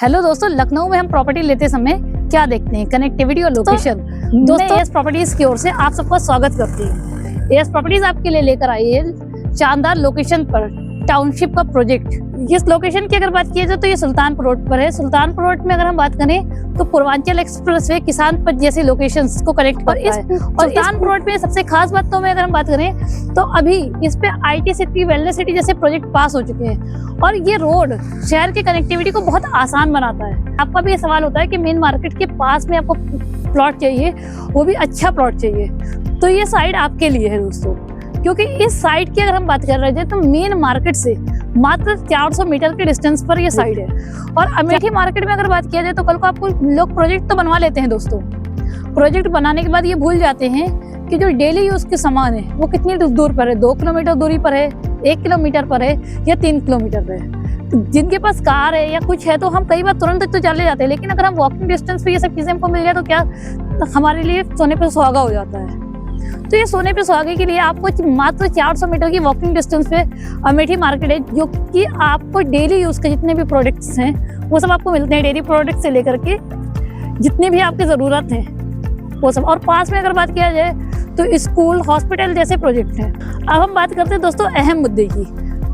Hello दोस्तों, लखनऊ में हम प्रॉपर्टी लेते समय क्या देखते हैं? कनेक्टिविटी और लोकेशन। दोस्तों एस प्रॉपर्टीज की ओर से आप सबका स्वागत करती है। एस प्रॉपर्टीज आपके लिए लेकर आई है शानदार लोकेशन पर टाउनशिप का प्रोजेक्ट। इस लोकेशन की अगर बात की जाए तो ये सुल्तानपुर रोड पर है। सुल्तानपुर रोड में अगर हम बात करें तो पूर्वांचल एक्सप्रेसवे, किसान पथ जैसी लोकेशंस को कनेक्ट करता है। और सुल्तानपुर रोड पे सबसे खास बातों में अगर हम बात करें तो अभी इस पे IT सिटी, वेलनेस सिटी जैसे प्रोजेक्ट पास हो चुके हैं और ये रोड शहर की कनेक्टिविटी को बहुत आसान बनाता है। आपका भी ये सवाल होता है कि मेन मार्केट के पास में आपको प्लॉट चाहिए, वो भी अच्छा प्लॉट चाहिए, तो ये साइड आपके लिए है दोस्तों। क्योंकि इस साइड की अगर हम बात कर रहे थे तो मेन मार्केट से मात्र 400 मीटर के डिस्टेंस पर ये साइड है। और अमेठी मार्केट में अगर बात किया जाए तो कल को आपको लोग प्रोजेक्ट तो बनवा लेते हैं दोस्तों, प्रोजेक्ट बनाने के बाद ये भूल जाते हैं कि जो डेली यूज के सामान है वो कितनी दूर पर है, 2 किलोमीटर दूरी पर है, 1 किलोमीटर पर है या 3 किलोमीटर पर है। जिनके पास कार है या कुछ है तो हम कई बार तुरंत तो चले जाते हैं, लेकिन अगर हम वॉकिंग डिस्टेंस पे ये सब चीजें हमको मिल जाए तो क्या हमारे लिए सोने पे सुहागा हो जाता है। तो ये सोने पे सुहागे के लिए आपको मात्र 400 मीटर की वॉकिंग डिस्टेंस पे अमेठी मार्केट है, जो कि आपको डेली यूज के जितने भी प्रोडक्ट्स हैं वो सब आपको मिलते हैं। डेयरी प्रोडक्ट से लेकर के जितनी भी आपकी ज़रूरत है वो सब। और पास में अगर बात किया जाए तो स्कूल, हॉस्पिटल जैसे प्रोजेक्ट हैं। अब हम बात करते हैं दोस्तों अहम मुद्दे की,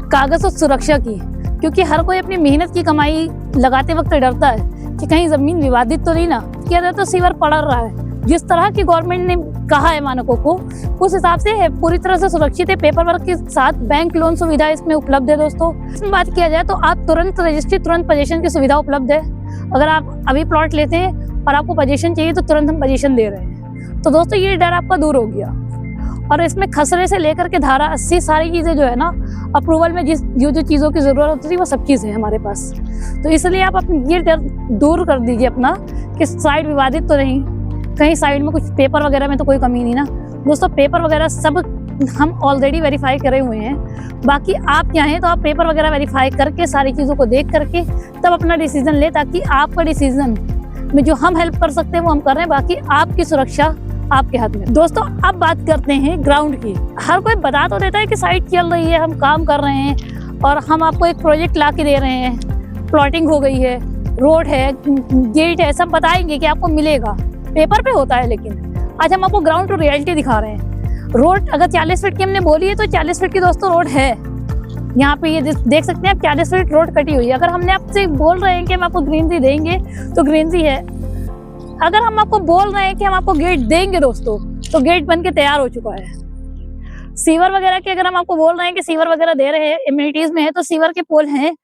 कागज और सुरक्षा की। क्योंकि हर कोई अपनी मेहनत की कमाई लगाते वक्त डरता है कि कहीं जमीन विवादित तो नहीं ना किया जाए, तो सीवर पड़ रहा है। जिस तरह की गवर्नमेंट ने कहा है मानकों को, उस हिसाब से है, पूरी तरह से सुरक्षित है। पेपर वर्क के साथ बैंक लोन सुविधा इसमें उपलब्ध है दोस्तों। इसमें बात किया जाए तो आप तुरंत रजिस्ट्री, तुरंत पोजीशन की सुविधा उपलब्ध है। अगर आप अभी प्लॉट लेते हैं और आपको पोजीशन चाहिए तो तुरंत हम पोजीशन दे रहे हैं। तो दोस्तों ये डर आपका दूर हो गया। और इसमें खसरे से लेकर के धारा 80 सारी चीजें जो है ना, अप्रूवल में जो चीजों की जरूरत होती थी वो सब चीजें हमारे पास। तो इसलिए आप ये डर दूर कर दीजिए अपना कि साइड विवादित तो नहीं, कहीं साइड में कुछ पेपर वगैरह में तो कोई कमी नहीं ना दोस्तों। पेपर वगैरह सब हम ऑलरेडी वेरीफाई करे हुए हैं। बाकी आप क्या हैं तो आप पेपर वगैरह वेरीफाई करके सारी चीज़ों को देख करके तब अपना डिसीजन ले, ताकि आपका डिसीजन में जो हम हेल्प कर सकते हैं वो हम कर रहे हैं। बाकी आपकी सुरक्षा आपके हाथ में। दोस्तों अब बात करते हैं ग्राउंड की। हर कोई बता तो देता है कि साइट चल रही है, हम काम कर रहे हैं और हम आपको एक प्रोजेक्ट ला के दे रहे हैं, प्लॉटिंग हो गई है, रोड है, गेट है, सब बताएंगे कि आपको मिलेगा। पेपर पे होता है, लेकिन आज हम आपको ग्राउंड टू रियलिटी दिखा रहे हैं। रोड अगर 40 फीट की हमने बोली है तो 40 फीट की दोस्तों रोड है। यहाँ पे ये देख सकते हैं आप, 40 फीट रोड कटी हुई है। अगर हमने आपसे बोल रहे हैं कि हम आपको ग्रीनरी देंगे तो ग्रीनरी है। अगर हम आपको बोल रहे हैं कि हम आपको गेट देंगे दोस्तों तो गेट बन के तैयार हो चुका है। सीवर वगैरह के अगर हम आपको बोल रहे हैं कि सीवर वगैरह दे रहे हैं, इम्यूनिटीज में है तो सीवर के पोल हैं।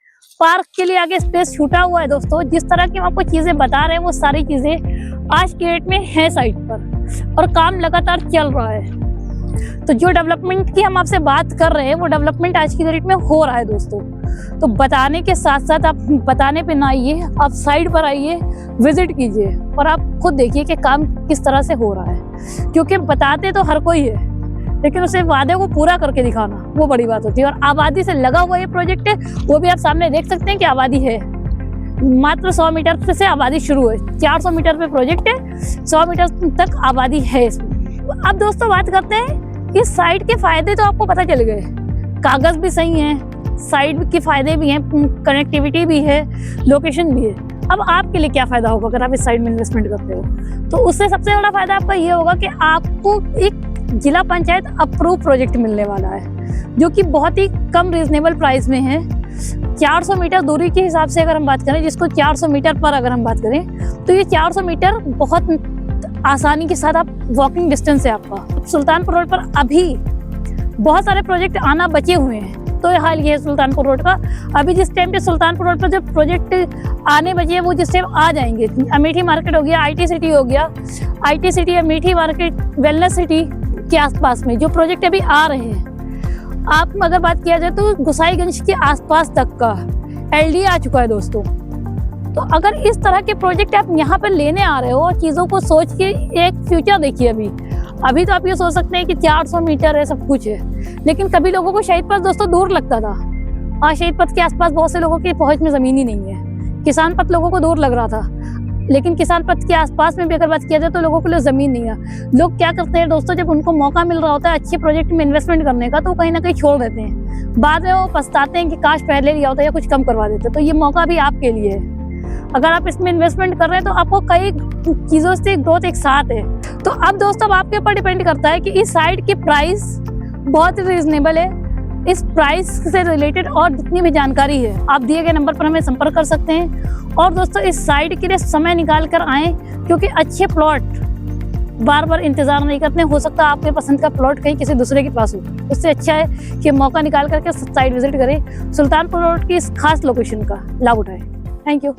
पार्क के लिए आगे स्पेस छूटा हुआ है दोस्तों। जिस तरह की हम आपको चीजें बता रहे हैं वो सारी चीजें आज के डेट में है साइट पर और काम लगातार चल रहा है। तो जो डेवलपमेंट की हम आपसे बात कर रहे हैं वो डेवलपमेंट आज की डेट में हो रहा है दोस्तों। तो बताने के साथ साथ आप बताने पे ना आइए, आप साइट पर आइए, विजिट कीजिए और आप खुद देखिए कि काम किस तरह से हो रहा है। क्योंकि बताते तो हर कोई है, लेकिन उसे वादे को पूरा करके दिखाना वो बड़ी बात होती है। और आबादी से लगा हुआ ये प्रोजेक्ट है, वो भी आप सामने देख सकते हैं कि आबादी है। मात्र 100 मीटर से आबादी शुरू है, 400 मीटर पे प्रोजेक्ट है, 100 मीटर तक आबादी है इसमें। अब दोस्तों बात करते हैं कि साइट के फायदे तो आपको पता चल गए, कागज भी सही है, साइट के फायदे भी हैं, कनेक्टिविटी भी है, लोकेशन भी है। अब आपके लिए क्या फायदा होगा अगर आप इस साइट में इन्वेस्टमेंट करते हो? तो उससे सबसे बड़ा फायदा आपका ये होगा कि आपको एक जिला पंचायत अप्रूव प्रोजेक्ट मिलने वाला है, जो कि बहुत ही कम रीजनेबल प्राइस में है। 400 मीटर दूरी के हिसाब से अगर हम बात करें, जिसको 400 मीटर पर अगर हम बात करें तो ये 400 मीटर बहुत आसानी के साथ आप वॉकिंग डिस्टेंस है आपका। सुल्तानपुर रोड पर अभी बहुत सारे प्रोजेक्ट आना बचे हुए हैं, तो हाल ये है सुल्तानपुर रोड का। अभी जिस टाइम पे सुल्तानपुर रोड पर जो प्रोजेक्ट आने बचे हैं वो जिस टाइम आ जाएंगे, अमेठी मार्केट हो गया, IT सिटी हो गया, IT city, Amethi market, wellness city के आसपास में जो प्रोजेक्ट अभी आ रहे हैं। आप अगर बात किया जाए तो गोसाईगंज के आसपास तक का LD आ चुका है दोस्तों। तो अगर इस तरह के प्रोजेक्ट आप यहाँ पर लेने आ रहे हो और चीज़ों को सोच के एक फ्यूचर देखिए। अभी तो आप ये सोच सकते हैं कि 400 मीटर है, सब कुछ है, लेकिन कभी लोगों को शहीद पथ दोस्तों दूर लगता था। आज शहीद पथ के आसपास बहुत से लोगों की पहुंच में ज़मीन ही नहीं है। किसान पथ लोगों को दूर लग रहा था, लेकिन किसान पथ के आसपास में भी अगर बात किया जाए तो लोगों के लिए जमीन नहीं है। लोग क्या करते हैं दोस्तों, जब उनको मौका मिल रहा होता है अच्छे प्रोजेक्ट में इन्वेस्टमेंट करने का तो कहीं ना कहीं छोड़ देते हैं। बाद में वो पछताते हैं कि काश पहले लिया होता या कुछ कम करवा देते। तो ये मौका भी आपके लिए है। अगर आप इसमें इन्वेस्टमेंट कर रहे हैं तो आपको कई चीज़ों से ग्रोथ एक साथ है। तो अब दोस्तों अब आपके ऊपर डिपेंड करता है कि इस साइट की प्राइस बहुत रीजनेबल है। इस प्राइस से रिलेटेड और जितनी भी जानकारी है आप दिए गए नंबर पर हमें संपर्क कर सकते हैं। और दोस्तों इस साइट के लिए समय निकाल कर आएँ, क्योंकि अच्छे प्लॉट बार बार इंतजार नहीं करते। हो सकता है आपके पसंद का प्लॉट कहीं किसी दूसरे के पास हो, उससे अच्छा है कि मौका निकाल करके साइट विजिट करें, सुल्तानपुर रोड की इस खास लोकेशन का लाभ उठाएं। Thank you.